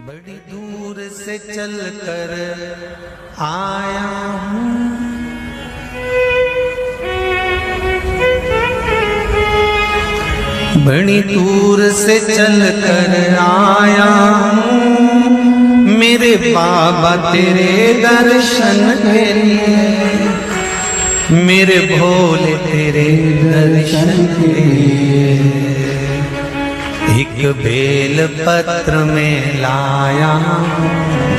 बड़ी दूर से चल कर आया हूँ, बड़ी दूर से चल कर आया हूँ, मेरे बाबा तेरे दर्शन के लिए, मेरे भोले तेरे दर्शन के लिए। एक बेल पत्र में लाया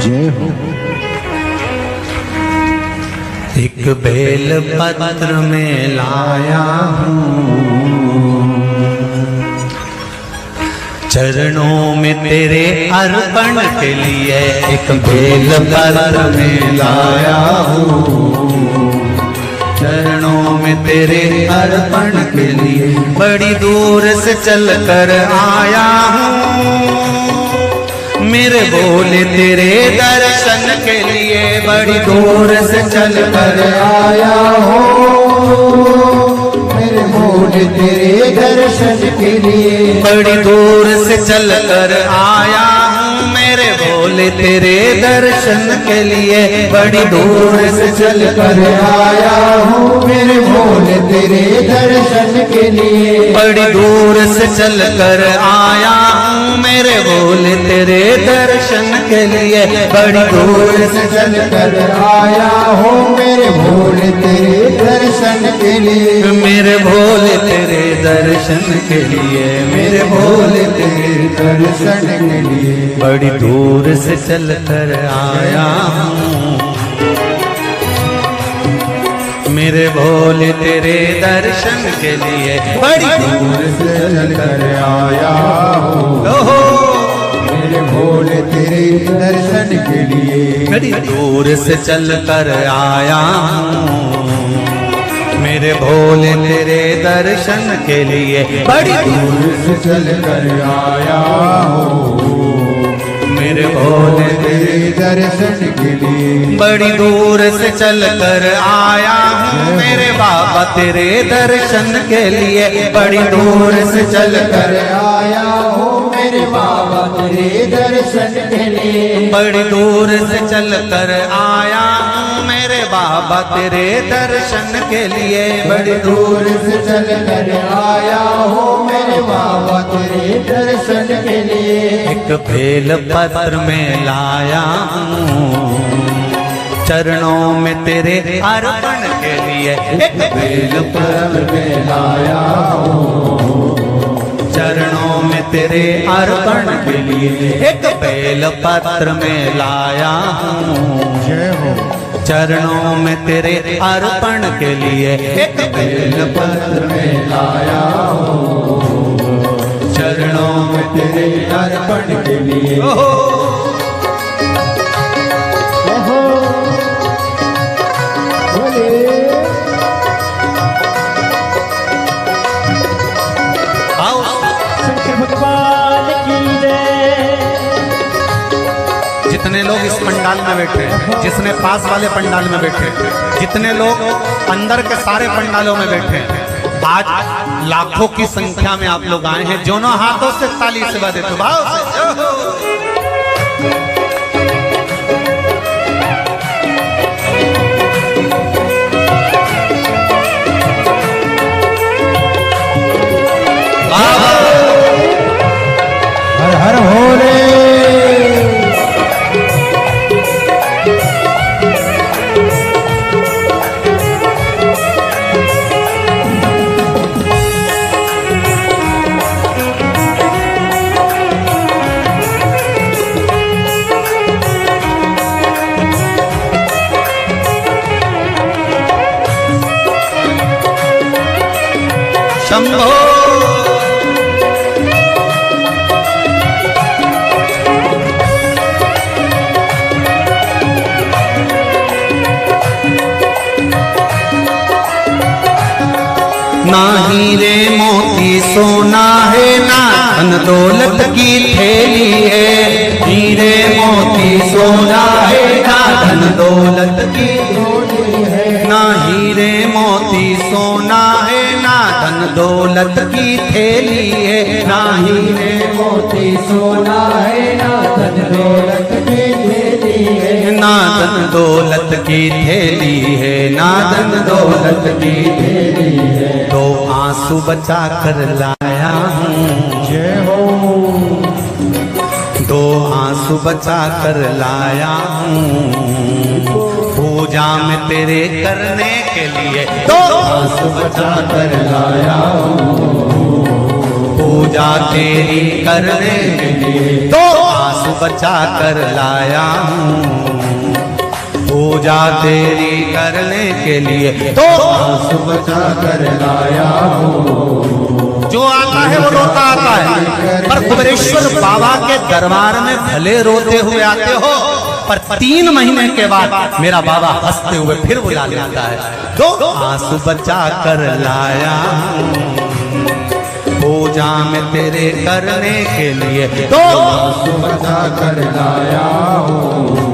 जय हो। एक बेल पत्र में लाया हूँ, चरणों में तेरे अर्पण के लिए एक बेल पत्र में लाया हूँ, चरणों में तेरे अर्पण के लिए। बड़ी दूर से चल कर आया हूँ, मेरे भोले तेरे दर्शन के लिए। बड़ी दूर से चल कर आया हूँ, मेरे भोले तेरे दर्शन के लिए। बड़ी दूर से चल कर आया हूँ, मेरे भोले तेरे दर्शन के लिए। बड़ी दूर से चल कर आया हूँ, मेरे भोले तेरे दर्शन के लिए। बड़ी दूर से चल कर आया हूँ, मेरे भोले तेरे दर्शन के लिए। बड़ी दूर से चल कर आया हूँ, मेरे भोले तेरे दर्शन के लिए। मेरे भोले तेरे दर्शन के लिए, मेरे भोले तेरे दर्शन के लिए। बड़ी दूर से चल कर आया हूँ, मेरे भोले तेरे दर्शन के लिए। बड़ी दूर से चल कर आया हूँ, ओहो, मेरे भोले तेरे दर्शन के लिए। बड़ी दूर से चल कर आया हूँ, मेरे भोले तेरे दर्शन के लिए। बड़ी दूर से चल कर आया हूँ, मेरे भोले तेरे दर्शन के लिए। बड़ी दूर से चल कर आया हूँ, मेरे बाबा तेरे दर्शन के लिए। बड़ी दूर से चल कर आया हूँ, मेरे बाबा तेरे दर्शन के लिए। बड़ी दूर से चल कर आया हूँ, मेरे बाबा तेरे दर्शन के लिए। बड़ी दूर से चल कर आया हूँ, मेरे बाबा तेरे दर्शन के लिए। एक बेल पत्र में लाया हूँ, चरणों में तेरे अर्पण के लिए। एक बेल पत्र में लाया हूँ, चरणों में तेरे अर्पण के लिए। एक बेल पत्र में लाया हूँ, जय हो। चरणों में तेरे अर्पण के लिए। एक बेल पत्र में लाया हूँ, चरणों में तेरे अर्पण के लिए। जितने लोग इस पंडाल में बैठे, जिसने पास वाले पंडाल में बैठे, जितने लोग अंदर के सारे पंडालों में बैठे, आज लाखों की संख्या में आप लोग आए हैं। दोनों हाथों से ताली से बजा देते भाव से। हर हर भोले। शंभो ना हीरे मोती सोना है, ना धन दौलत की थैली है। हीरे मोती सोना है, ना धन दौलत की थैली है। ना हीरे मोती सोना है, ना धन दौलत की थैली है, ना हीरे मोती सोना है, ना धन दौलत की थैली है, ना धन दौलत की थैली है, ना धन दौलत की थैली है। दो आंसू बचा कर लाया हूँ, जय हो। दो आंसू बचा कर लाया हूँ, पूजा में तेरे करने के लिए दो आंसू बचा कर लाया हूँ, पूजा तेरी करने के लिए दो आंसू बचा कर लाया हूँ, पूजा तेरी करने के लिए दो आंसू बचा कर लाया हूँ। जो आता है वो रोता आता है, पर कुबेरेश्वर बाबा के दरबार में भले रोते हुए आते हो, पर 3 महीने के बाद मेरा बाबा हंसते हुए फिर बुला लेता है। दो आंसू बचा कर लाया हूँ, पूजा में तेरे करने के लिए दो आंसू बचा कर लाया हूँ,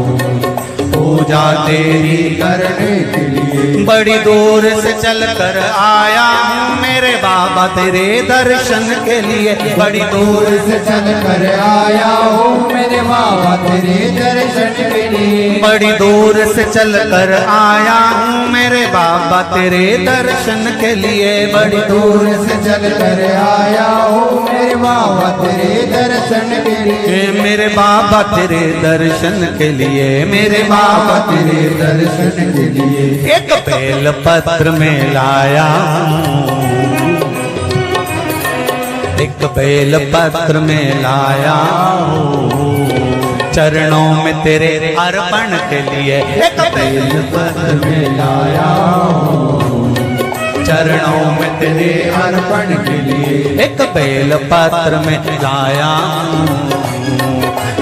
पूजा तेरी करने के लिए बड़ी दूर से चल कर आया हूँ मेरे बाबा तेरे दर्शन के लिए, बड़ी दूर से चल कर आया हूँ मेरे बाबा तेरे दर्शन के लिए, बड़ी दूर से चल कर आया हूँ मेरे बाबा तेरे दर्शन के लिए, बड़ी दूर से चल कर आया हूँ मेरे बाबा तेरे दर्शन के लिए, मेरे बाबा तेरे दर्शन के लिए, मेरे बाबा तेरे दर्शन के लिए। एक बेल पत्र में लाया हूँ, एक बेल पत्र में लाया हूँ, चरणों में तेरे अर्पण के लिए एक बेल पत्र में लाया हूँ, चरणों में तेरे अर्पण के लिए एक बेल पत्र में लाया हूँ,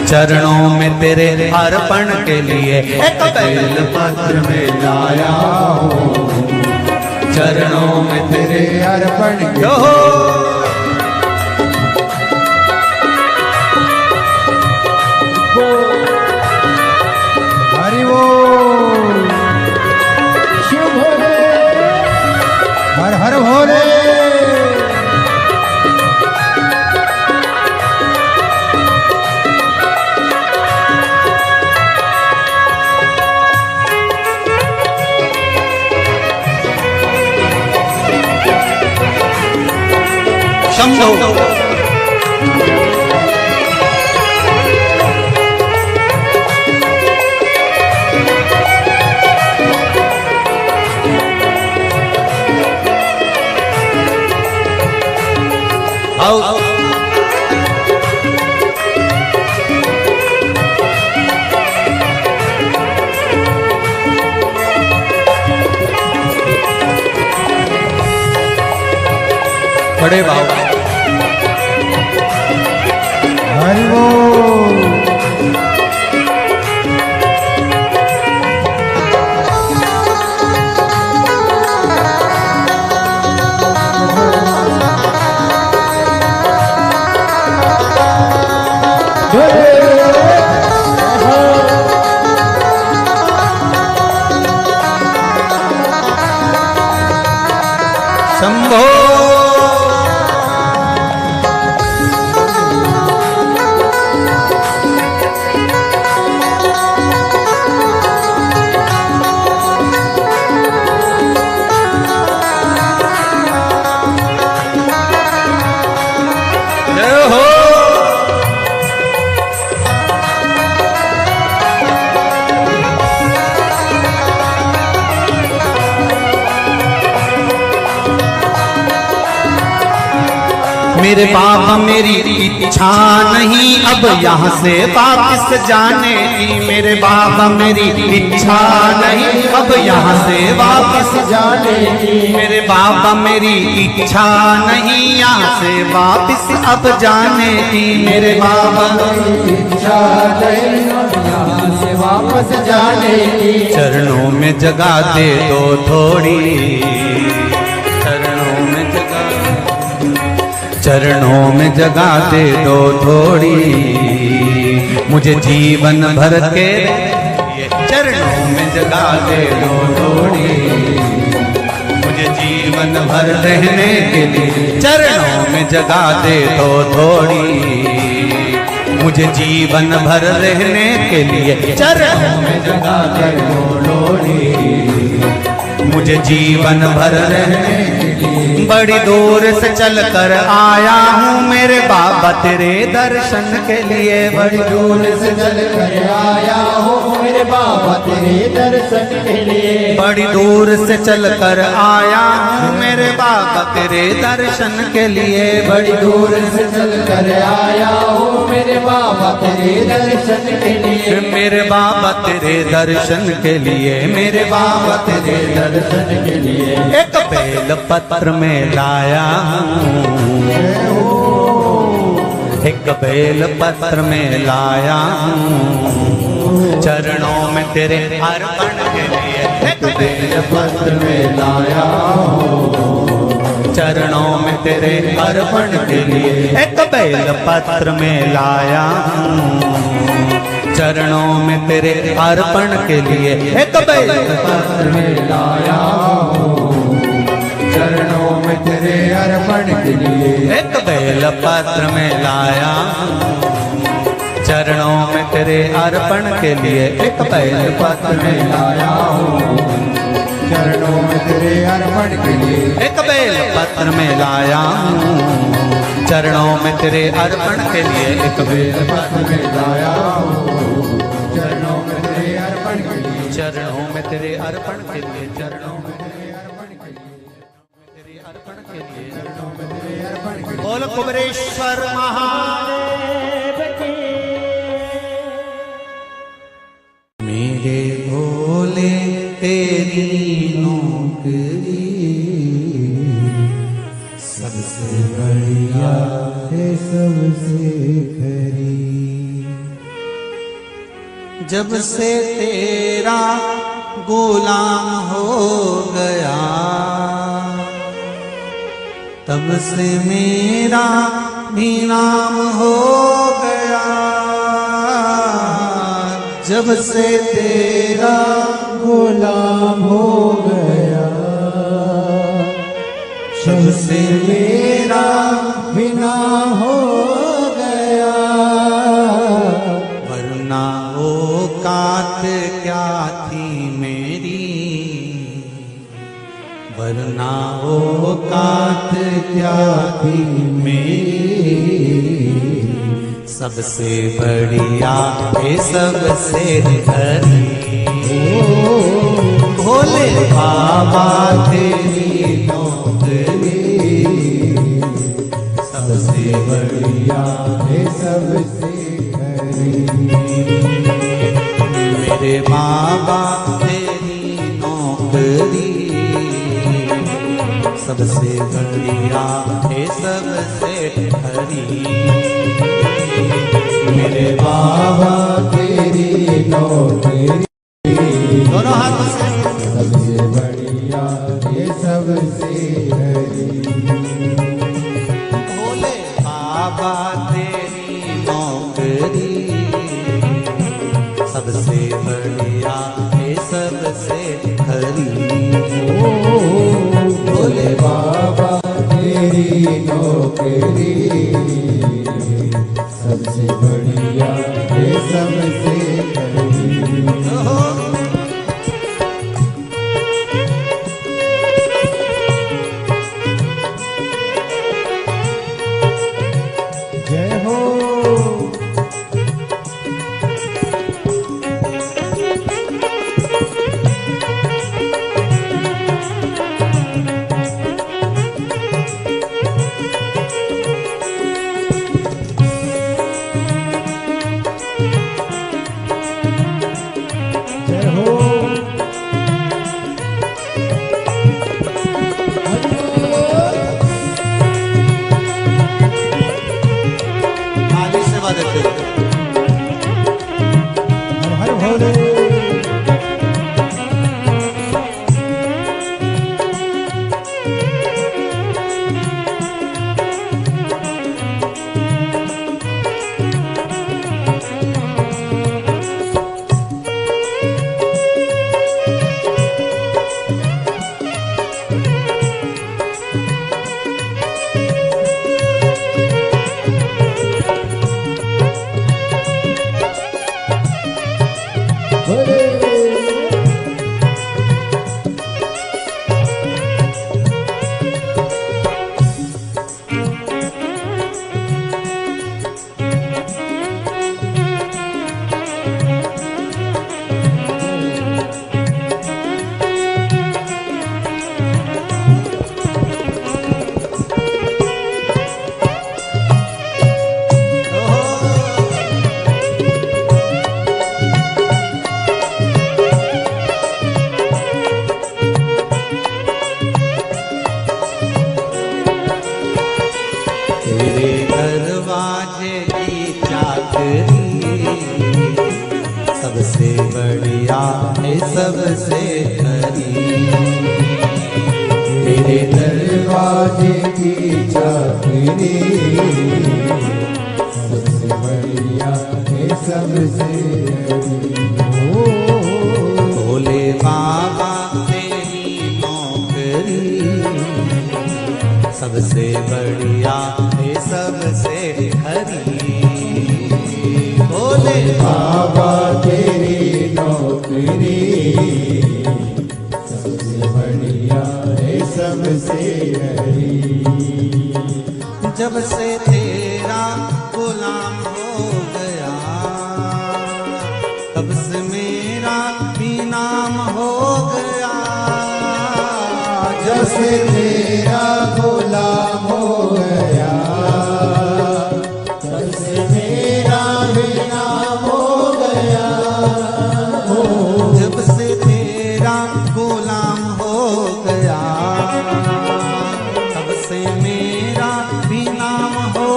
चरणों में तेरे अर्पण के लिए एक बेल पत्र में लाया हूँ, चरणों में तेरे तेरे अर्पण के जो हरि वो शिव भोले, हर हर भोले। शंभो आओ बड़े बाबा हरि वो शंभो जय हो मेरे बाबा मेरी इच्छा नहीं अब यहाँ से वापस जाने की, मेरे बाबा मेरी इच्छा नहीं अब यहाँ से वापस जाने की, मेरे बाबा मेरी इच्छा नहीं यहाँ से वापस अब जाने की, मेरे बाबा इच्छा नहीं यहाँ से वापस जाने की, चरणों में जगह दे दो थोड़ी, चरणों में जगह चरणों में जगह दे दो थोड़ी, मुझे जीवन भर के चरणों में जगह दे दो थोड़ी, मुझे जीवन भर रहने के लिए चरणों में जगा दे तो थोड़ी। मुझे जीवन भर रहने के लिए चरणों में जगा दे तो लोड़ी। मुझे जीवन भर रहने के लिए बड़ी दूर से चल कर आया हूँ मेरे बाबा तेरे दर्शन के लिए। बड़ी दूर से चल कर आया हूँ मेरे बाबा तेरे दर्शन के लिए। बड़ी दूर से चल कर आया हूँ मेरे बाबा तेरे दर्शन के लिए। बड़ी दूर से चल कर आया हूँ मेरे बाबा तेरे दर्शन के लिए। मेरे बाबा तेरे दर्शन के लिए, मेरे बाबा तेरे दर्शन के लिए एक बेल पत्र में लाया हूँ। एक बेल पत्र में लाया हूँ चरणों में तेरे अर्पण के लिए। एक बेल पत्र में लाया हूँ चरणों में तेरे अर्पण के लिए। एक बेल पत्र में लाया हूँ चरणों में तेरे अर्पण के लिए। एक बेल पत्र में लाया हूँ चरणों में तेरे अर्पण के लिए। एक बेल पत्र में लाया चरणों में तेरे अर्पण के लिए। एक बेल पत्र में लाया हूँ चरणों में तेरे अर्पण के लिए। एक बेल पत्र में लाया हूँ चरणों में तेरे अर्पण के लिए। एक बेल पत्र में लाया हूँ चरणों में तेरे अर्पण के लिए। चरणों में तेरे अर्पण के लिए। चरणों में तेरे अर्पण के लिए। तेरे अर्पण के लिए। चरणों में तेरे अर्पण के लिए। बोल कुबरेश्वर महादेव की। मेरे भोले तेरी नौकरी सबसे बढ़िया है सबसे खरी। जब से तेरा गुलाम हो गया तब से मेरा भी नाम हो गया। जब से तेरा गुलाम हो गया जब से मेरा बिना हो गया। वरना औकात क्या थी मेरी, वरना औकात क्या थी मेरी। सबसे बढ़िया है सबसे हरी भोले बाबा तेरी नौकरी। सबसे बढ़िया है सबसे खरी। मेरे बाबा तेरी नौकरी। सबसे बढ़िया है सबसे हरी। मेरे बाबा तेरी नौकरी दोनों हाथों से सबसे बढ़िया ये सबसे हरी। भोले बाबा तेरी नौकरी। सबसे बढ़िया है सबसे हरी। भोले बाबा तेरी नौकरी सबसे बढ़िया है सबसे खरी। जय हो सबसे बढ़िया है सबसे खरी, तेरे दरवाजे की चाकरी सबसे बढ़िया है सबसे भोले बाबा तेरी नौकरी सबसे बढ़िया है सबसे खरी। भोले बाबा तेरी नौकरी सबसे बढ़िया है सबसे हरी। जब से तेरा गुलाम हो गया तब से मेरा भी नाम हो गया। जब से तेरा गुलाम हो गया तब से मेरा भी नाम हो गया। जब से तेरा गुलाम हो गया तब से मेरा भी नाम हो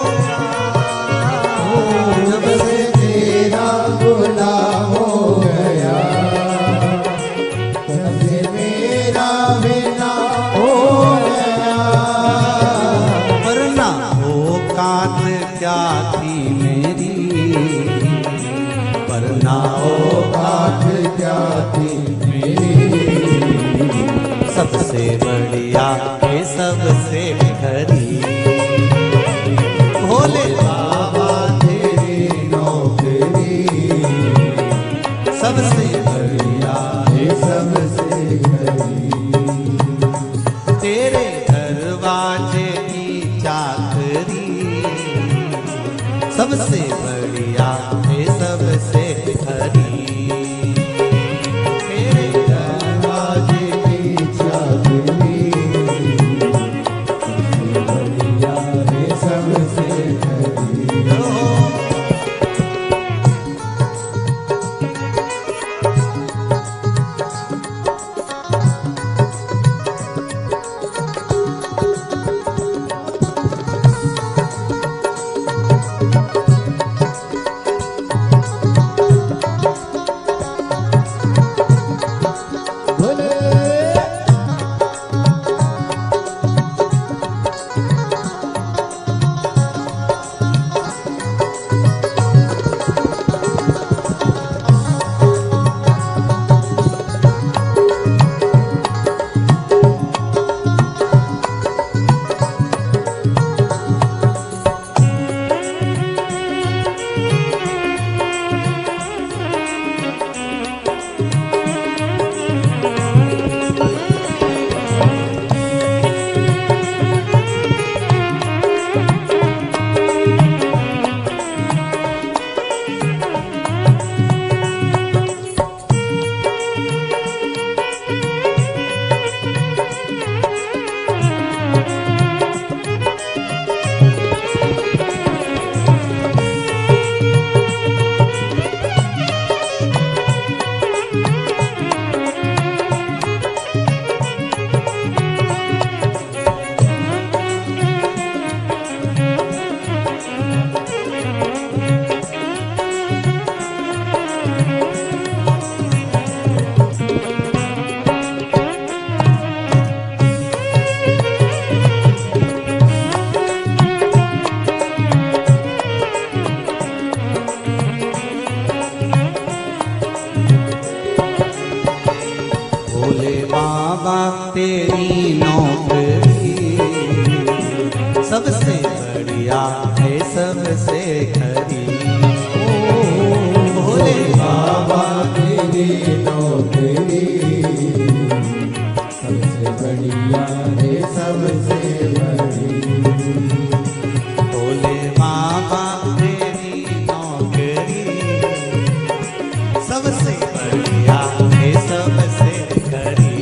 गया। जब से तेरा गुलाम हो गया तब से मेरा भी नाम हो गया। वरना औकात क्या थी मेरी, वरना औकात क्या थी मेरी, सबसे बढ़िया है सबसे खरी। भोले बाबा तेरी नौकरी सबसे बढ़िया है सबसे हरी। तेरे दरवाजे की चाकरी सबसे बढ़िया है सबसे खरी। तेरे दरवाजे की चाकरी सबसे बढ़िया है सबसे हरी। भोले बाबा तेरी नौकरी सबसे बढ़िया है सबसे खरी। भोले बाबा तेरी नौकरी सबसे बढ़िया है सबसे बड़ी। भोले बाबा तेरी नौकरी सबसे बढ़िया है सबसे खरी।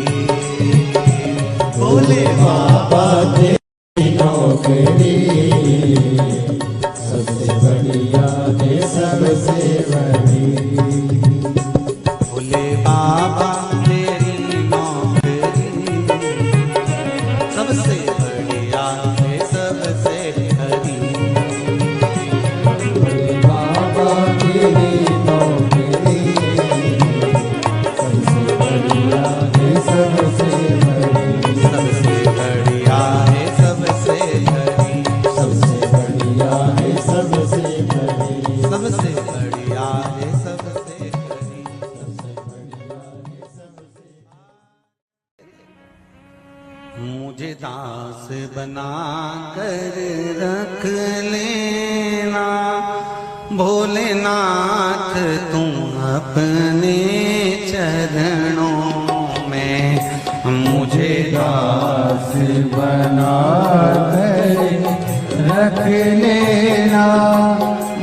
भोले बाबा तेरी नौकरी सबसे बढ़िया है सबसे बड़ी। भोले बाबा तेरी नौकरी सबसे बढ़िया है सबसे खरी। भोले बाबा तेरी नौकरी सबसे बढ़िया है सबसे बड़ी। सबसे बढ़िया है सबसे खरी। सबसे बढ़िया है सबसे बड़ी। सबसे बढ़िया है सबसे खरी। मुझे दास बना कर रख लेना भोलेनाथ तुम अपने चरणों में। मुझे दास बना कर रख लेना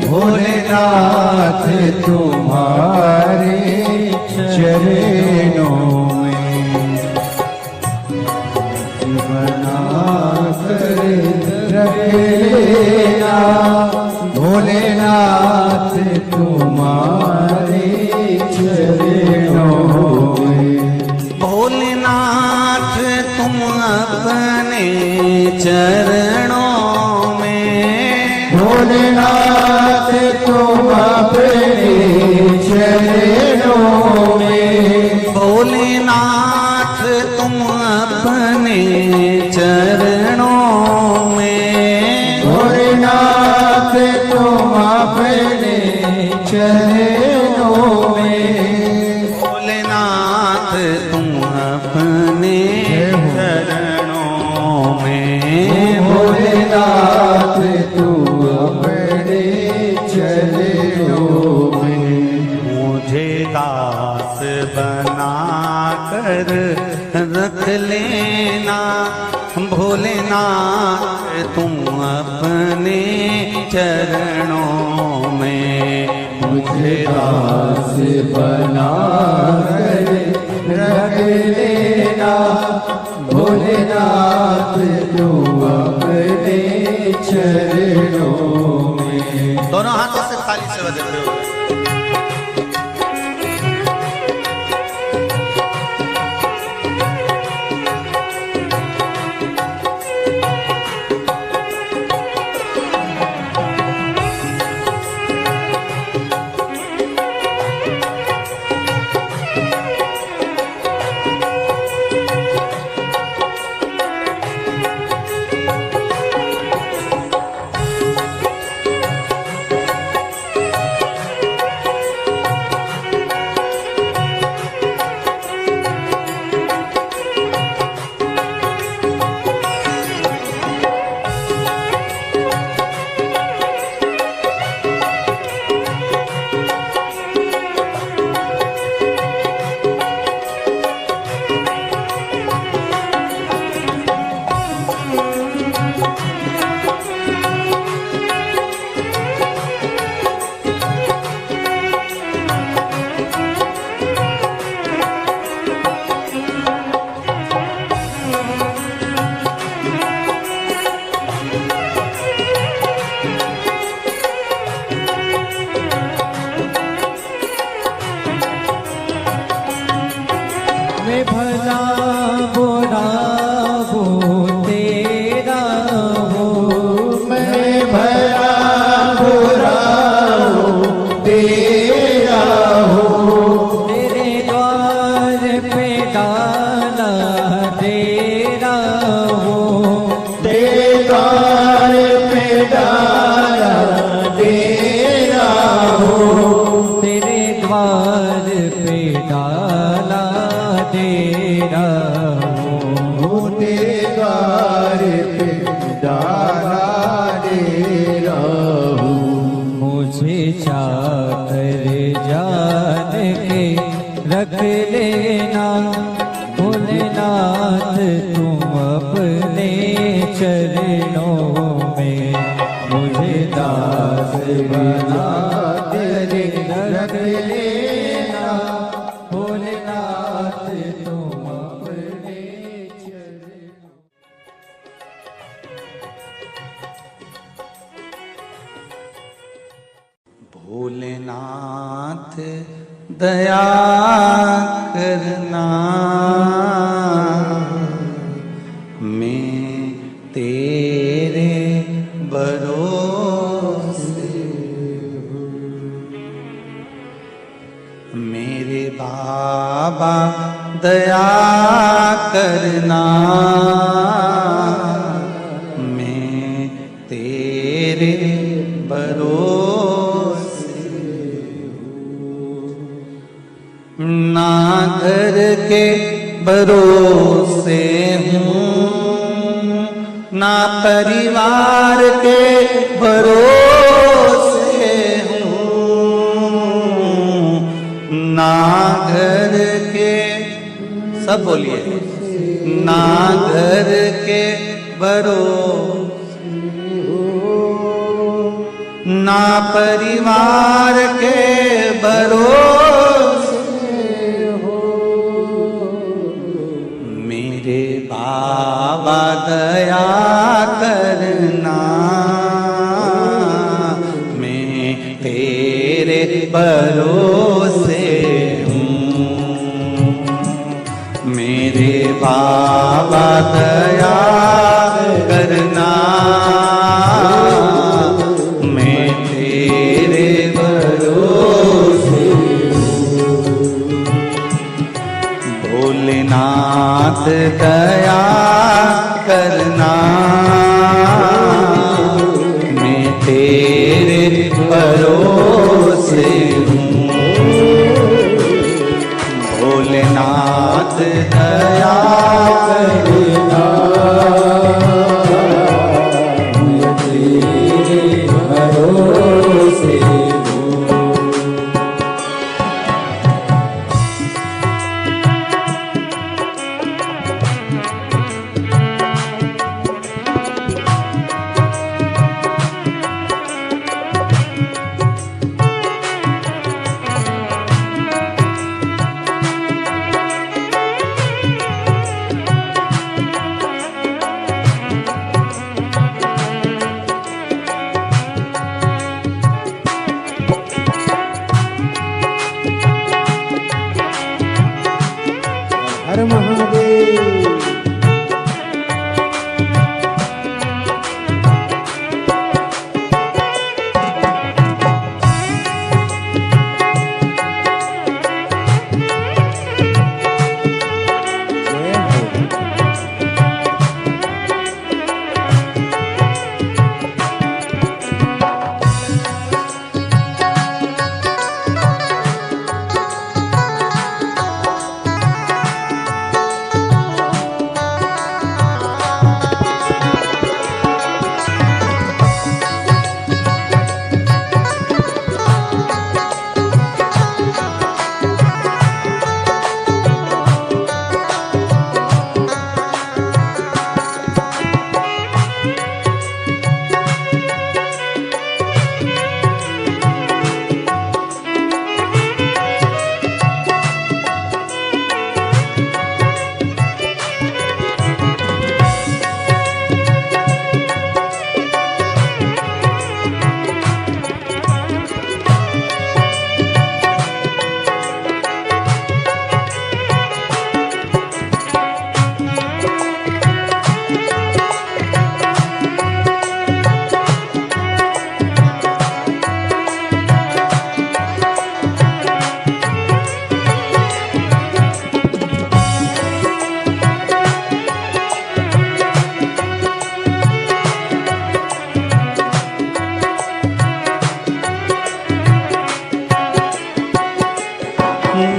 भोलेनाथ तुम्हारे चरणों में। बना कर रख लेना भोलेनाथ तुम्हारे चरणों में। भोलेनाथ तुम अपने चरणों में। भोलेनाथ तुम अपने चरणों में। भोलेनाथ तुम अपने चरणों में। भोलेनाथ तुम अपने चरणों में। भोलेनाथ तुम अपने चरणों में। भोलेनाथ तुम अपने चरणों में। मुझे दास बना कर रख लेना भोलेनाथ तुम अपने चरणों में। मुझे दास बना कर रख लेना भोलेनाथ तुम अपने चरणों में। दोनों हाथों से थाली से बजाते हुए मैं भला बुरा वो तेरा हो। मैं भला बुरा हो तेरा हो। तेरे द्वार पे डाला तेरा हो। तेरे द्वार पे डाला तेरा हो। तेरे द्वार पे डाला तेरा हो। तेरे द्वार पे डाला तेरा हो। मुझे चाकर जान के रख लेना भोलेनाथ तुम अपने चरणों में, मुझे दास बना तेरे रख लेना भोलेनाथ तुम अपने चरणों। भोलेनाथ दया करना, मैं तेरे भरोसे हूँ। मेरे बाबा दया करना, मैं तेरे भरोसे ना घर के भरोसे हूँ, ना परिवार के भरोसे हूँ, ना घर के, सब बोलिए, ना घर के भरोसे हूँ, ना परिवार के भरोसे हो। मेरे बाबा दया करना, मैं तेरे भरोसे हूँ। मेरे बाबा दया करना, मैं तेरे भरोसे हूँ। भोलेनाथ दया करना, मैं तेरे भरोसे हूँ। भोलेनाथ दया करना, मैं तेरे भरोसे हूँ। हर महादेव।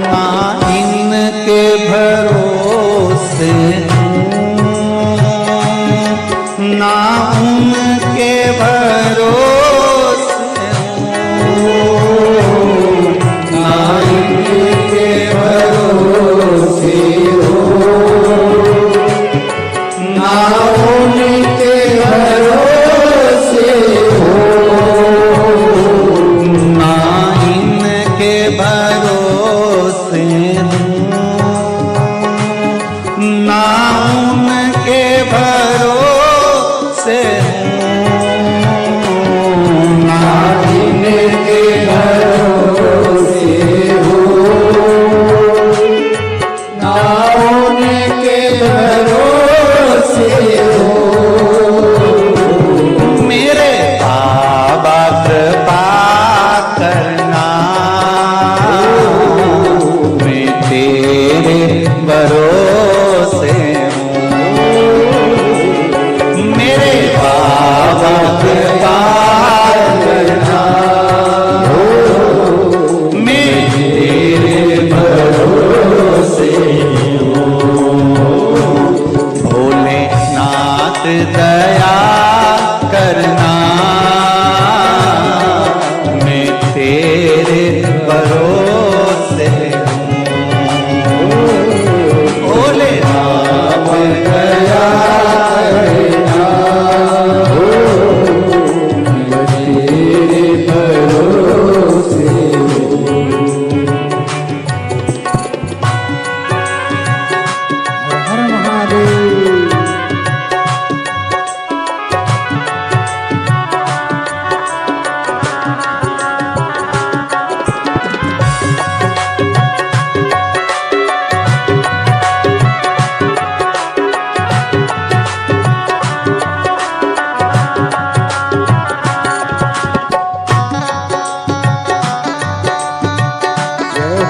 ना उनके भरोसे हूँ, ना उनके भरोसे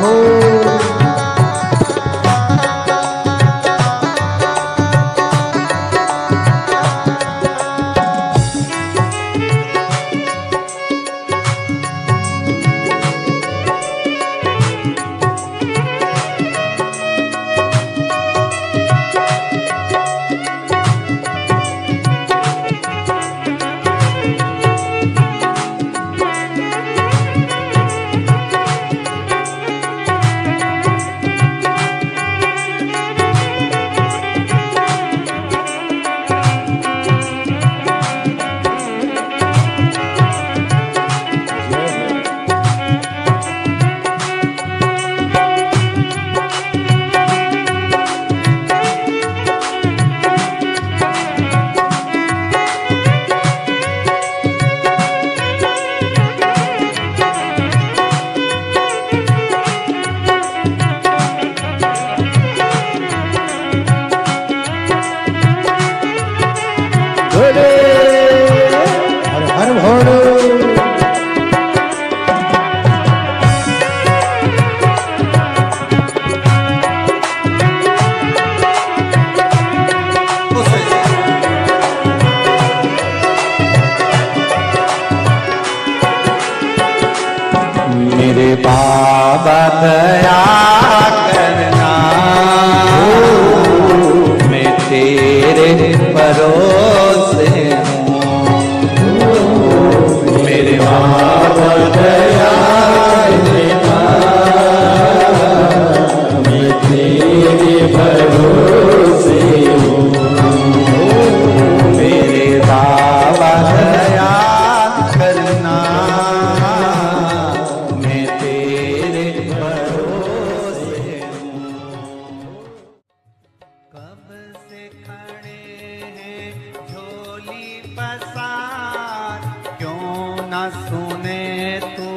हो। हर हर भोले। मेरे बाबा दया करना, मैं तेरे भरोसे हूँ। मेरे बाबा दया करना, मैं तेरे भरोसे हूँ। मेरे बाबा दया करना, मैं तेरे भरोसे हूँ। कब से खड़े हैं झोली पसार, क्यों न सुने तू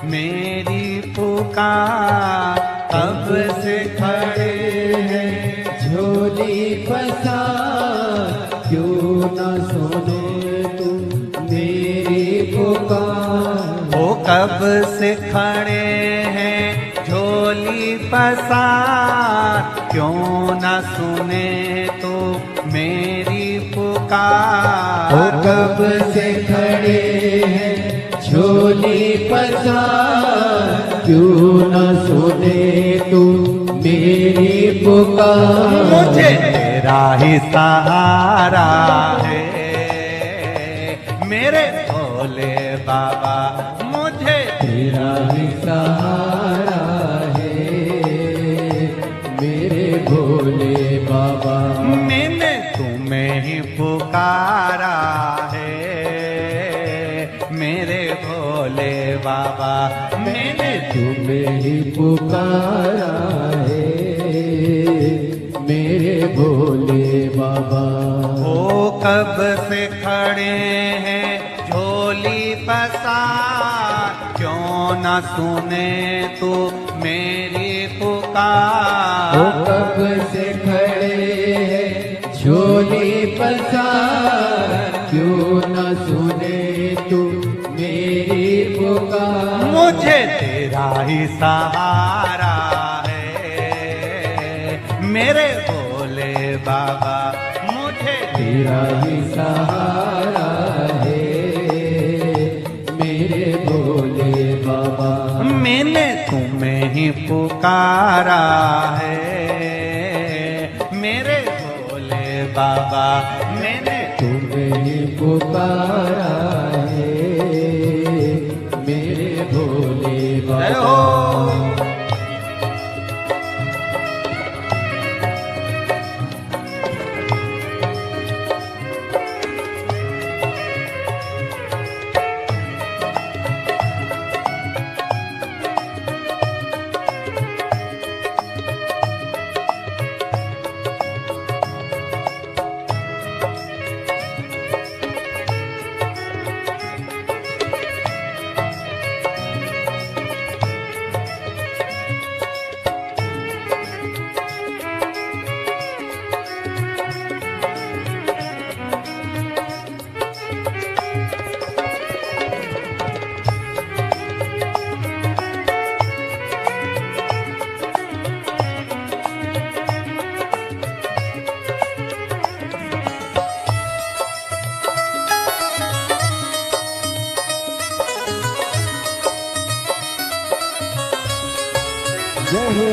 मेरी पुकार। कब से खड़े हैं झोली पसार, क्यों न सुने तू मेरी पुकार। ओ कब से खड़े हैं झोली पसार, क्यों न सुने तो मेरी पुकार। ओ कब से खड़े हैं झोली पसार, क्यों न सुने तू मेरी पुकार। मुझे तेरा ही सहारा है मेरे भोले बाबा, मुझे तेरा ही सहारा है मेरे भोले बाबा। मैंने तुम्हें ही पुकारा है मेरे भोले बाबा। मैंने तुम्हें ही पुकारा है मेरे भोले बाबा। ओ कब से खड़े हैं झोली पसार, क्यों न सुने तू मेरी पुकार। ओ कब से खड़े हैं झोली पसार, क्यों न सुने तू मेरी पुकार। मुझे तेरा ही सहारा है मेरे भोले बाबा, मुझे तेरा ही सहारा है मेरे भोले बाबा। मैंने तुम्हें ही पुकारा है मेरे भोले बाबा। मैंने तुम्हें ही पुकारा है मेरे भोले जय बाबा। हो। जय हो।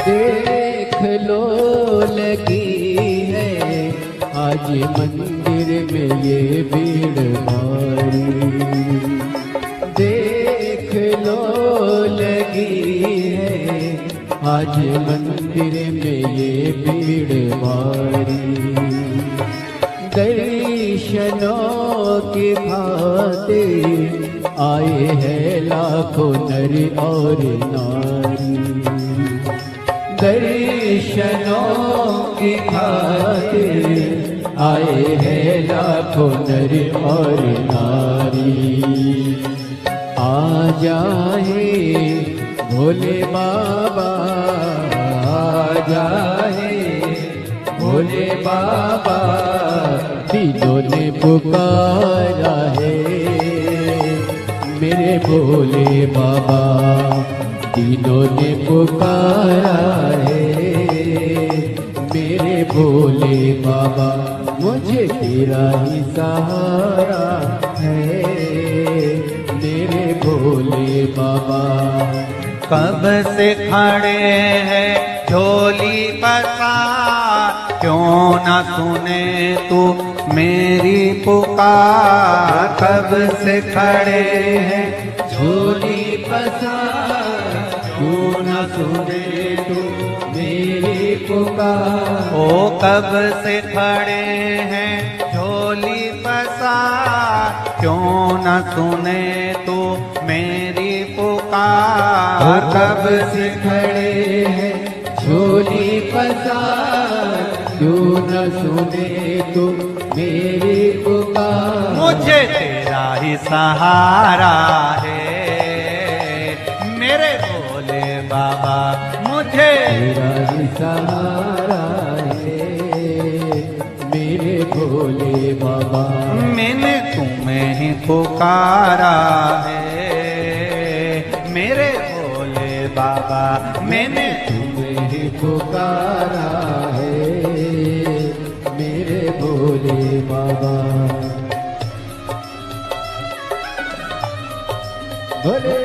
देख लो लगी है आज मंदिर में ये भीड़ भारी। देख लो लगी है आज मंदिर में ये भीड़ भारी। दर्शनों की खातिर आए हैं लाखों नर और नारी। दर्शनों की खातिर आए हैं लाखों नर और नारी। आ जाए भोले बाबा, आ जाए भोले बाबा, तीनों ने पुकारा है मेरे भोले बाबा। तीनों ने पुकारा है मेरे भोले बाबा। मुझे तेरा ही सहारा है मेरे भोले बाबा। कब से खड़े हैं झोली पसार, क्यों ना सुने तू मेरी पुकार। कब से खड़े हैं झोली पसार, क्यों न सुने तू मेरी पुकार। ओ कब से खड़े हैं झोली पसार, क्यों न सुने तू मेरी पुकार। कब से खड़े हैं झोली पसार, क्यों न सुने तू मेरी पुकार। मुझे तेरा ही सहारा है मेरे भोले बाबा। मुझे तेरा ही सहारा है मेरे भोले बाबा। मैंने तुम्हें ही पुकारा है मेरे भोले बाबा। मैंने तुम्हें ही पुकारा है मेरे भोले बाबा। भोले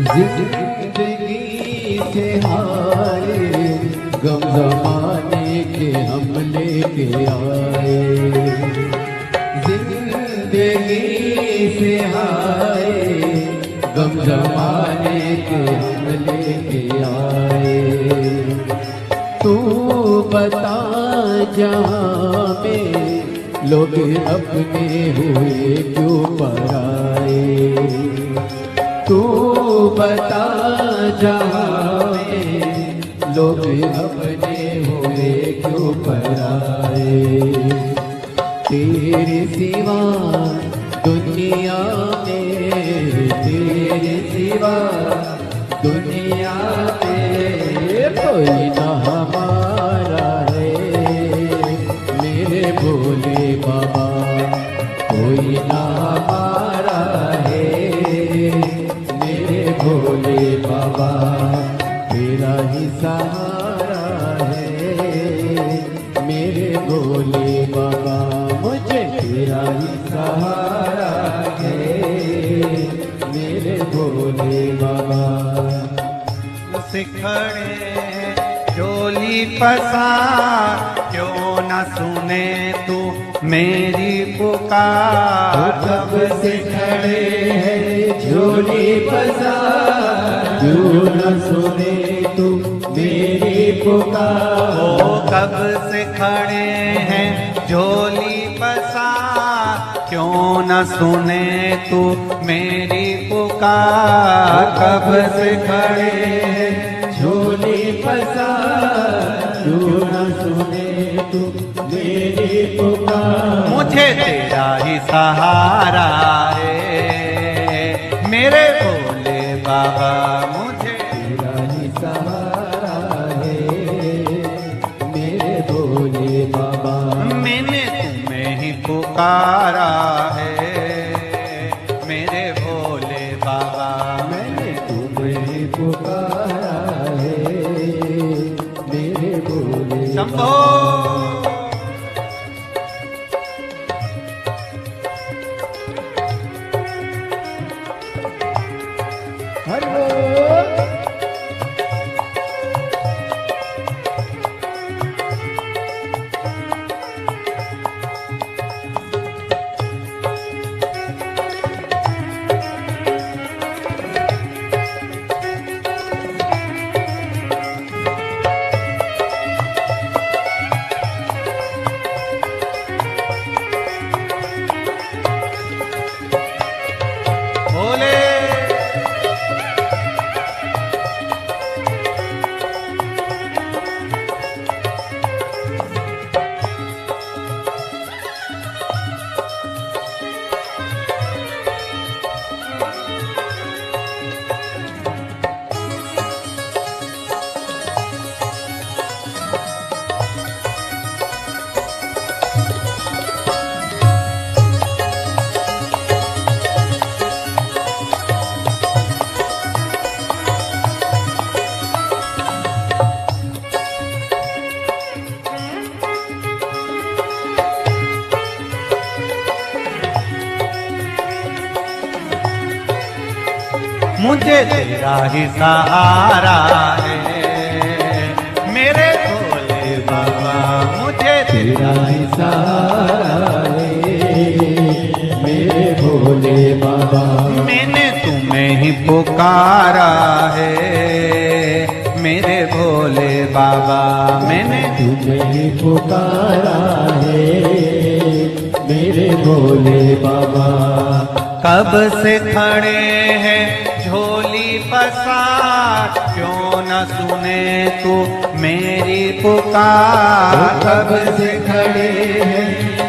जिंदगी से हारे गम जमाने के हम लेके आए। जिंदगी जिंदगी से हाय, गम जमाने के हम लेके आए। तू बता जहाँ में लोग अपने हुए क्यों पराए। तू बता जहाँ में लोग अपने हुए क्यों पराए। तेरे सिवा दुनिया में, तेरे सिवा दुनिया में कोई ना हमारा है। मेरे भोले बाबा कोई ना हमारा है। मेरे भोले बाबा तेरा ही सहारा है। मेरे भोले बाबा मुझे तेरा ही सहारा है। मेरे भोले बाबा सिखड़े झोली पसार, क्यों न सुने तू मेरी पुकार। कब से खड़े हैं झोली पसार, क्यों न सुने तू मेरी पुकार। ओ कब से खड़े हैं झोली पसार, क्यों न सुने तू मेरी पुकार। कब से खड़े हैं झोली पसार, क्यों न सुने तू मेरी पुकार। मुझे तेरा ही सहारा है मेरे भोले बाबा, मुझे तेरा ही सहारा है। मेरे भोले बाबा मैंने तुम्हें ही पुकारा है मेरे भोले बाबा। मैंने तुम्हें पुकारा है। मेरे भोले शंभो हरि भोले मुझे तेरा ही सहारा है मेरे भोले बाबा, मुझे तेरा ही सहारा है। मेरे भोले बाबा मैंने तुम्हें ही पुकारा है मेरे भोले बाबा। मैंने तुम्हें ही पुकारा है। मेरे भोले बाबा कब से खड़े हैं झोली पसार, क्यों न सुने तू मेरी पुकार। कब से खड़े हैं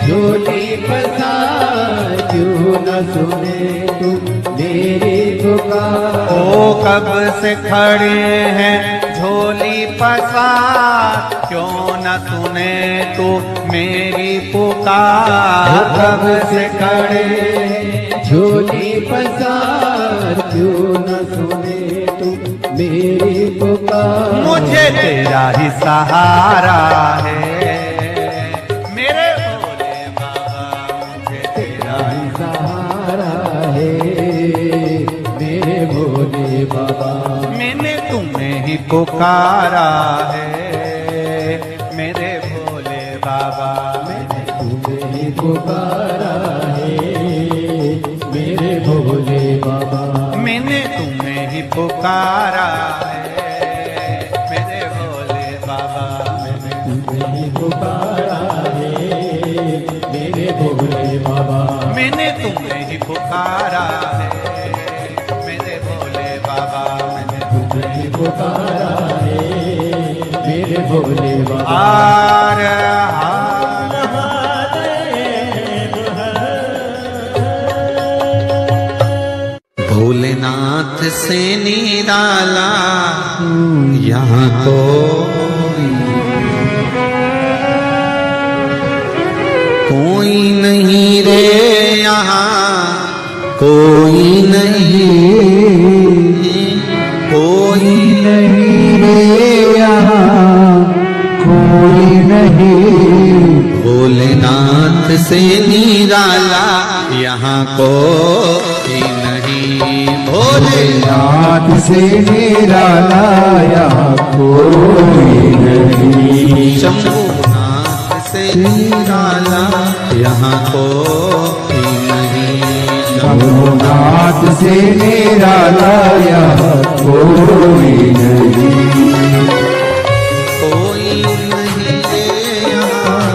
झोली पसार, क्यों न सुने तू मेरी पुकार। ओ कब से खड़े हैं झोली पसार, क्यों न सुने तू मेरी पुकार। कब से खड़े हैं झोली पसार, क्यों न सुने तू मेरी पुकार। मुझे तेरा ही सहारा है मेरे भोले बाबा, मुझे तेरा ही सहारा है। मेरे भोले बाबा मैंने तुम्हें ही पुकारा है मेरे भोले बाबा। मैंने तुम्हें ही पुकारा है। पुकारा है मेरे भोले बाबा। तुझे ही पुकारा है मेरे भोले बाबा। मैंने तुम्हें ही पुकारा है मेरे भोले बाबा। मैंने तुझे ही पुकारा है मेरे भोले बाबा। हार हार भोलेनाथ से निराला यहाँ कोई नहीं रे, यहाँ कोई नहीं, कोई नहीं रे यहाँ कोई नहीं। भोलेनाथ से निराला यहाँ कोई नहीं। भोलेनाथ से निराला यहाँ कोई नहीं। शंभुनाथ से निराला यहाँ कोई नहीं। शंभुनाथ से निराला यहाँ कोई नहीं। कोई नहीं रे यहाँ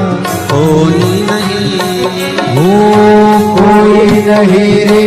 कोई नहीं, कोई नहीं रे